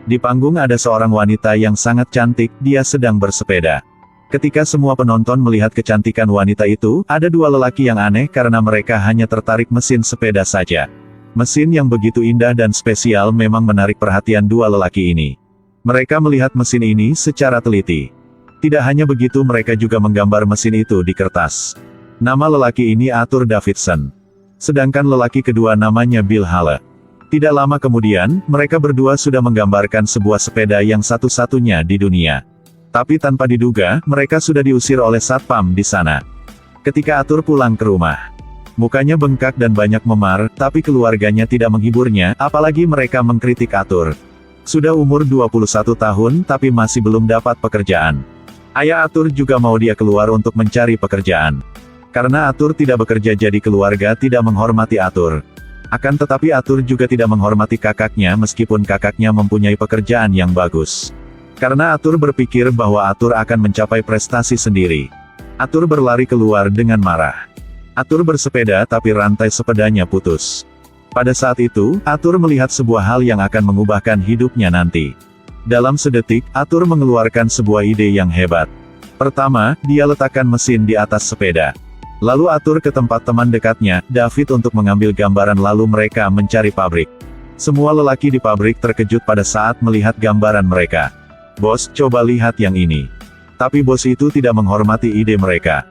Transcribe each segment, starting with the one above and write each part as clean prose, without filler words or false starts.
Di panggung ada seorang wanita yang sangat cantik, dia sedang bersepeda. Ketika semua penonton melihat kecantikan wanita itu, ada dua lelaki yang aneh karena mereka hanya tertarik mesin sepeda saja. Mesin yang begitu indah dan spesial memang menarik perhatian dua lelaki ini. Mereka melihat mesin ini secara teliti. Tidak hanya begitu, mereka juga menggambar mesin itu di kertas. Nama lelaki ini Arthur Davidson. Sedangkan lelaki kedua namanya Bill Hale. Tidak lama kemudian, mereka berdua sudah menggambarkan sebuah sepeda yang satu-satunya di dunia. Tapi tanpa diduga, mereka sudah diusir oleh satpam di sana. Ketika Arthur pulang ke rumah, mukanya bengkak dan banyak memar, tapi keluarganya tidak menghiburnya, apalagi mereka mengkritik Arthur. Sudah umur 21 tahun tapi masih belum dapat pekerjaan. Ayah Arthur juga mau dia keluar untuk mencari pekerjaan. Karena Arthur tidak bekerja jadi keluarga tidak menghormati Arthur. Akan tetapi Arthur juga tidak menghormati kakaknya meskipun kakaknya mempunyai pekerjaan yang bagus. Karena Arthur berpikir bahwa Arthur akan mencapai prestasi sendiri. Arthur berlari keluar dengan marah. Arthur bersepeda tapi rantai sepedanya putus. Pada saat itu, Arthur melihat sebuah hal yang akan mengubahkan hidupnya nanti. Dalam sedetik, Arthur mengeluarkan sebuah ide yang hebat. Pertama, dia letakkan mesin di atas sepeda. Lalu Arthur ke tempat teman dekatnya, David, untuk mengambil gambaran lalu mereka mencari pabrik. Semua lelaki di pabrik terkejut pada saat melihat gambaran mereka. "Bos, coba lihat yang ini." Tapi bos itu tidak menghormati ide mereka.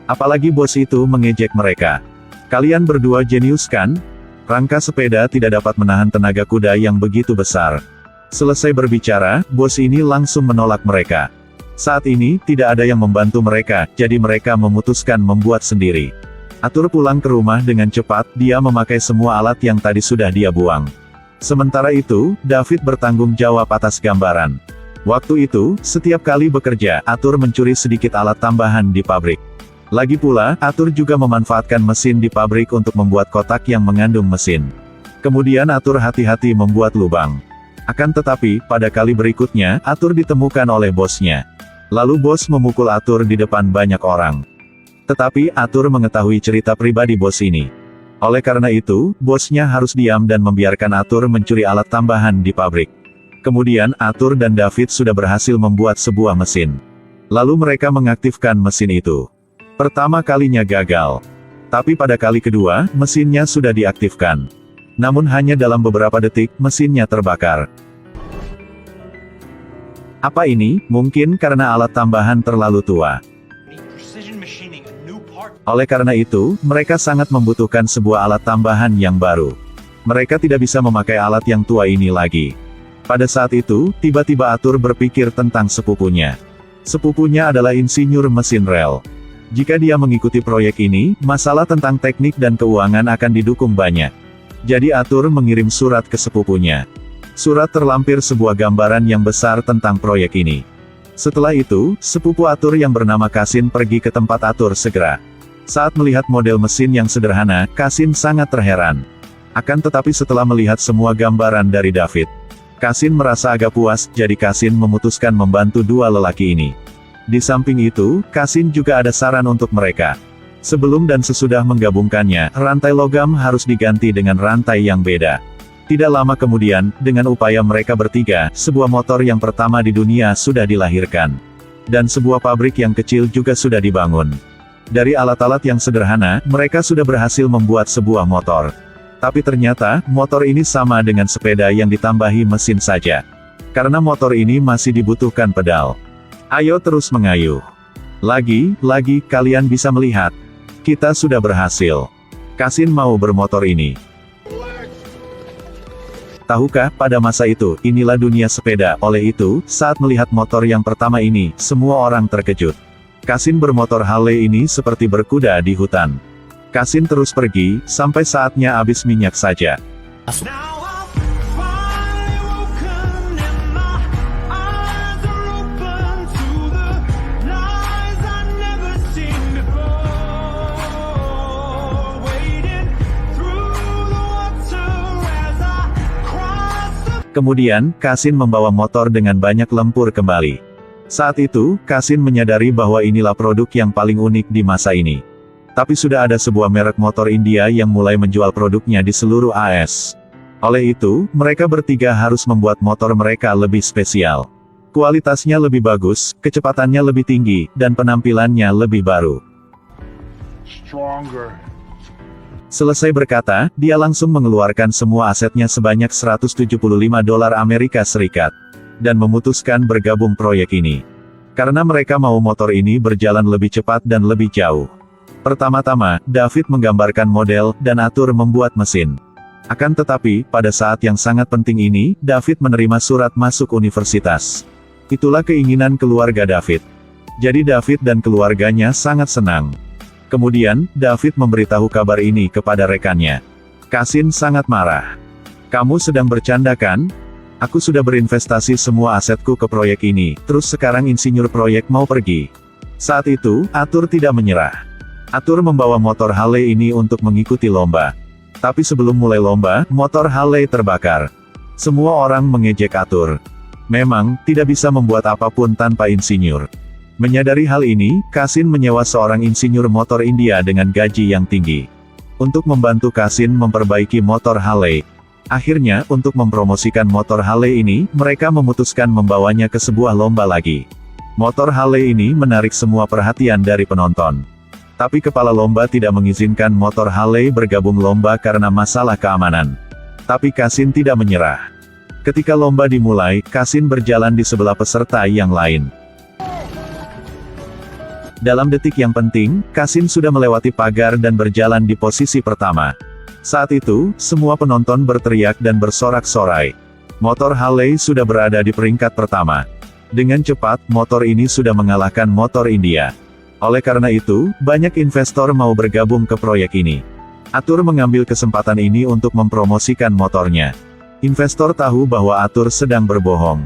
Apalagi bos itu mengejek mereka. "Kalian berdua jenius kan? Rangka sepeda tidak dapat menahan tenaga kuda yang begitu besar." Selesai berbicara, bos ini langsung menolak mereka. Saat ini, tidak ada yang membantu mereka, jadi mereka memutuskan membuat sendiri. Arthur pulang ke rumah dengan cepat, dia memakai semua alat yang tadi sudah dia buang. Sementara itu, David bertanggung jawab atas gambaran. Waktu itu, setiap kali bekerja, Arthur mencuri sedikit alat tambahan di pabrik. Lagi pula, Arthur juga memanfaatkan mesin di pabrik untuk membuat kotak yang mengandung mesin. Kemudian Arthur hati-hati membuat lubang. Akan tetapi, pada kali berikutnya, Arthur ditemukan oleh bosnya. Lalu bos memukul Arthur di depan banyak orang. Tetapi, Arthur mengetahui cerita pribadi bos ini. Oleh karena itu, bosnya harus diam dan membiarkan Arthur mencuri alat tambahan di pabrik. Kemudian, Arthur dan David sudah berhasil membuat sebuah mesin. Lalu mereka mengaktifkan mesin itu. Pertama kalinya gagal. Tapi pada kali kedua, mesinnya sudah diaktifkan. Namun hanya dalam beberapa detik, mesinnya terbakar. Apa ini? Mungkin karena alat tambahan terlalu tua. Oleh karena itu, mereka sangat membutuhkan sebuah alat tambahan yang baru. Mereka tidak bisa memakai alat yang tua ini lagi. Pada saat itu, tiba-tiba Arthur berpikir tentang sepupunya. Sepupunya adalah insinyur mesin rel. Jika dia mengikuti proyek ini, masalah tentang teknik dan keuangan akan didukung banyak. Jadi Arthur mengirim surat ke sepupunya. Surat terlampir sebuah gambaran yang besar tentang proyek ini. Setelah itu, sepupu Arthur yang bernama Kasin pergi ke tempat Arthur segera. Saat melihat model mesin yang sederhana, Kasin sangat terheran. Akan tetapi setelah melihat semua gambaran dari David, Kasin merasa agak puas, jadi Kasin memutuskan membantu dua lelaki ini. Di samping itu, Kasin juga ada saran untuk mereka. Sebelum dan sesudah menggabungkannya, rantai logam harus diganti dengan rantai yang beda. Tidak lama kemudian, dengan upaya mereka bertiga, sebuah motor yang pertama di dunia sudah dilahirkan. Dan sebuah pabrik yang kecil juga sudah dibangun. Dari alat-alat yang sederhana, mereka sudah berhasil membuat sebuah motor. Tapi ternyata, motor ini sama dengan sepeda yang ditambahi mesin saja. Karena motor ini masih dibutuhkan pedal. Ayo terus mengayuh. Lagi, kalian bisa melihat. Kita sudah berhasil. Kasin mau bermotor ini. Tahukah, pada masa itu, inilah dunia sepeda. Oleh itu, saat melihat motor yang pertama ini, semua orang terkejut. Kasin bermotor Harley ini seperti berkuda di hutan. Kasin terus pergi, sampai saatnya habis minyak saja. Kemudian, Kasin membawa motor dengan banyak lumpur kembali. Saat itu, Kasin menyadari bahwa inilah produk yang paling unik di masa ini. Tapi sudah ada sebuah merek motor India yang mulai menjual produknya di seluruh AS. Oleh itu, mereka bertiga harus membuat motor mereka lebih spesial. Kualitasnya lebih bagus, kecepatannya lebih tinggi, dan penampilannya lebih baru. Stronger. Selesai berkata, dia langsung mengeluarkan semua asetnya sebanyak $175 Amerika Serikat. Dan memutuskan bergabung proyek ini. Karena mereka mau motor ini berjalan lebih cepat dan lebih jauh. Pertama-tama, David menggambarkan model, dan Atur membuat mesin. Akan tetapi, pada saat yang sangat penting ini, David menerima surat masuk universitas. Itulah keinginan keluarga David. Jadi David dan keluarganya sangat senang. Kemudian, David memberitahu kabar ini kepada rekannya. Kasin sangat marah. Kamu sedang bercanda kan? Aku sudah berinvestasi semua asetku ke proyek ini, terus sekarang insinyur proyek mau pergi. Saat itu, Atur tidak menyerah. Atur membawa motor Harley ini untuk mengikuti lomba. Tapi sebelum mulai lomba, motor Harley terbakar. Semua orang mengejek Atur. Memang, tidak bisa membuat apapun tanpa insinyur. Menyadari hal ini, Kasin menyewa seorang insinyur motor India dengan gaji yang tinggi. Untuk membantu Kasin memperbaiki motor Harley. Akhirnya, untuk mempromosikan motor Harley ini, mereka memutuskan membawanya ke sebuah lomba lagi. Motor Harley ini menarik semua perhatian dari penonton. Tapi kepala lomba tidak mengizinkan motor Harley bergabung lomba karena masalah keamanan. Tapi Kasin tidak menyerah. Ketika lomba dimulai, Kasin berjalan di sebelah peserta yang lain. Dalam detik yang penting, Kasin sudah melewati pagar dan berjalan di posisi pertama. Saat itu, semua penonton berteriak dan bersorak-sorai. Motor Harley sudah berada di peringkat pertama. Dengan cepat, motor ini sudah mengalahkan motor India. Oleh karena itu, banyak investor mau bergabung ke proyek ini. Atur mengambil kesempatan ini untuk mempromosikan motornya. Investor tahu bahwa Atur sedang berbohong.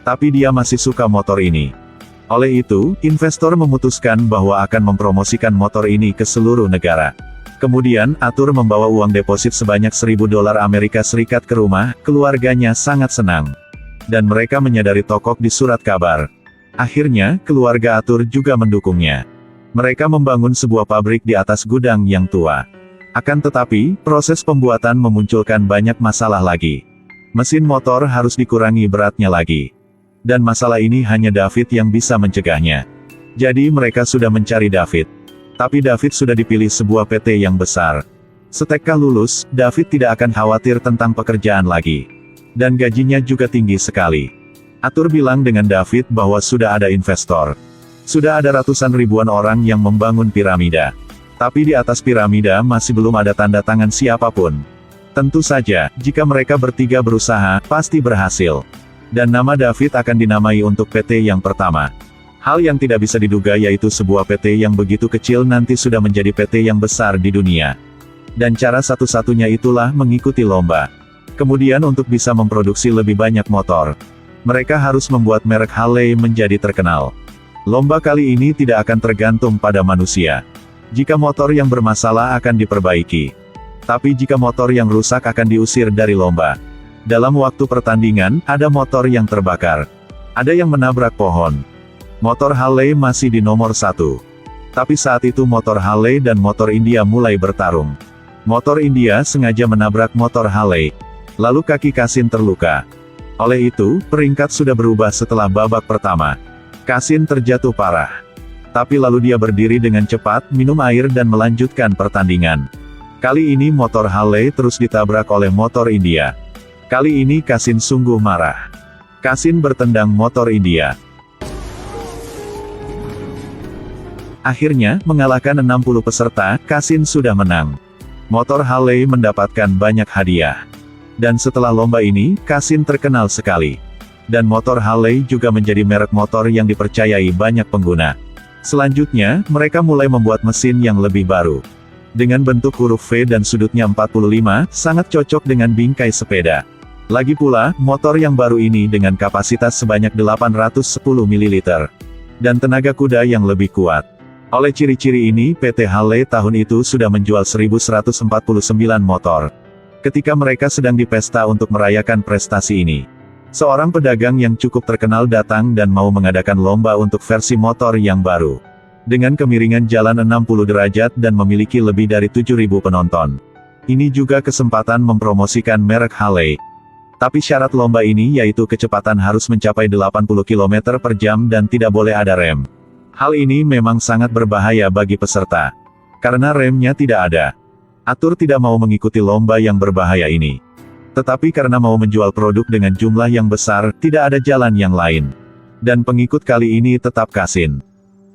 Tapi dia masih suka motor ini. Oleh itu, investor memutuskan bahwa akan mempromosikan motor ini ke seluruh negara. Kemudian, Atur membawa uang deposit sebanyak $1.000 Amerika Serikat ke rumah, keluarganya sangat senang. Dan mereka menyadari tokok di surat kabar. Akhirnya, keluarga Atur juga mendukungnya. Mereka membangun sebuah pabrik di atas gudang yang tua. Akan tetapi, proses pembuatan memunculkan banyak masalah lagi. Mesin motor harus dikurangi beratnya lagi. Dan masalah ini hanya David yang bisa mencegahnya. Jadi mereka sudah mencari David. Tapi David sudah dipilih sebuah PT yang besar. Setelah lulus, David tidak akan khawatir tentang pekerjaan lagi. Dan gajinya juga tinggi sekali. Atur bilang dengan David bahwa sudah ada investor. Sudah ada ratusan ribuan orang yang membangun piramida. Tapi di atas piramida masih belum ada tanda tangan siapapun. Tentu saja, jika mereka bertiga berusaha, pasti berhasil. Dan nama David akan dinamai untuk PT yang pertama. Hal yang tidak bisa diduga yaitu sebuah PT yang begitu kecil nanti sudah menjadi PT yang besar di dunia. Dan cara satu-satunya itulah mengikuti lomba. Kemudian untuk bisa memproduksi lebih banyak motor, mereka harus membuat merek Harley menjadi terkenal. Lomba kali ini tidak akan tergantung pada manusia. Jika motor yang bermasalah akan diperbaiki. Tapi jika motor yang rusak akan diusir dari lomba. Dalam waktu pertandingan, ada motor yang terbakar. Ada yang menabrak pohon. Motor Harley masih di nomor 1. Tapi saat itu motor Harley dan motor India mulai bertarung. Motor India sengaja menabrak motor Harley. Lalu kaki Kasin terluka. Oleh itu, peringkat sudah berubah setelah babak pertama. Kasin terjatuh parah. Tapi lalu dia berdiri dengan cepat, minum air dan melanjutkan pertandingan. Kali ini motor Harley terus ditabrak oleh motor India. Kali ini Kasin sungguh marah. Kasin bertendang motor India. Akhirnya, mengalahkan 60 peserta, Kasin sudah menang. Motor Harley mendapatkan banyak hadiah. Dan setelah lomba ini, Kasin terkenal sekali. Dan motor Harley juga menjadi merek motor yang dipercayai banyak pengguna. Selanjutnya, mereka mulai membuat mesin yang lebih baru. Dengan bentuk huruf V dan sudutnya 45, sangat cocok dengan bingkai sepeda. Lagi pula, motor yang baru ini dengan kapasitas sebanyak 810 ml. Dan tenaga kuda yang lebih kuat. Oleh ciri-ciri ini, PT Harley tahun itu sudah menjual 1149 motor. Ketika mereka sedang di pesta untuk merayakan prestasi ini. Seorang pedagang yang cukup terkenal datang dan mau mengadakan lomba untuk versi motor yang baru. Dengan kemiringan jalan 60 derajat dan memiliki lebih dari 7.000 penonton. Ini juga kesempatan mempromosikan merek Harley. Tapi syarat lomba ini yaitu kecepatan harus mencapai 80 km per jam dan tidak boleh ada rem. Hal ini memang sangat berbahaya bagi peserta. Karena remnya tidak ada. Atur tidak mau mengikuti lomba yang berbahaya ini. Tetapi karena mau menjual produk dengan jumlah yang besar, tidak ada jalan yang lain. Dan pengikut kali ini tetap Kasin.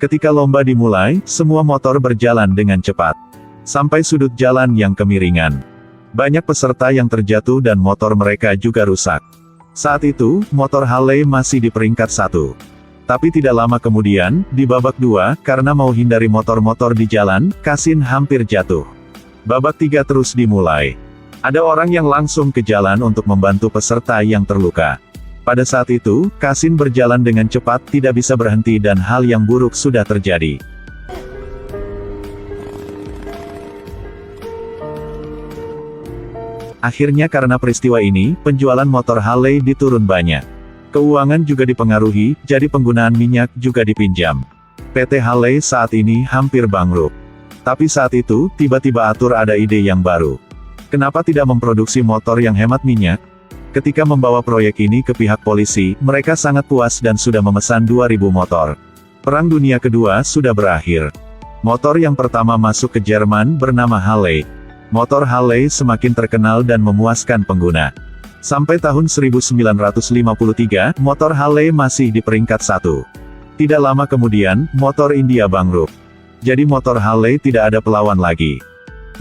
Ketika lomba dimulai, semua motor berjalan dengan cepat. Sampai sudut jalan yang kemiringan. Banyak peserta yang terjatuh dan motor mereka juga rusak. Saat itu, motor Harley masih di peringkat 1. Tapi tidak lama kemudian, di babak 2, karena mau hindari motor-motor di jalan, Kasin hampir jatuh. Babak 3 terus dimulai. Ada orang yang langsung ke jalan untuk membantu peserta yang terluka. Pada saat itu, Kasin berjalan dengan cepat, tidak bisa berhenti dan hal yang buruk sudah terjadi. Akhirnya karena peristiwa ini, penjualan motor Harley diturun banyak. Keuangan juga dipengaruhi, jadi penggunaan minyak juga dipinjam. PT Harley saat ini hampir bangkrut. Tapi saat itu, tiba-tiba Atur ada ide yang baru. Kenapa tidak memproduksi motor yang hemat minyak? Ketika membawa proyek ini ke pihak polisi, mereka sangat puas dan sudah memesan 2.000 motor. Perang Dunia Kedua sudah berakhir. Motor yang pertama masuk ke Jerman bernama Harley. Motor Harley semakin terkenal dan memuaskan pengguna. Sampai tahun 1953, motor Harley masih di peringkat 1. Tidak lama kemudian, motor India bangkrut. Jadi motor Harley tidak ada pelawan lagi.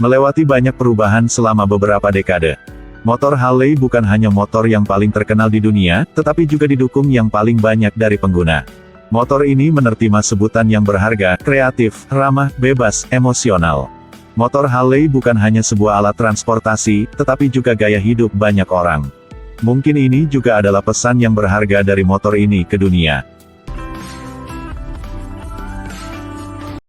Melewati banyak perubahan selama beberapa dekade. Motor Harley bukan hanya motor yang paling terkenal di dunia, tetapi juga didukung yang paling banyak dari pengguna. Motor ini menerima sebutan yang berharga, kreatif, ramah, bebas, emosional. Motor Harley bukan hanya sebuah alat transportasi, tetapi juga gaya hidup banyak orang. Mungkin ini juga adalah pesan yang berharga dari motor ini ke dunia.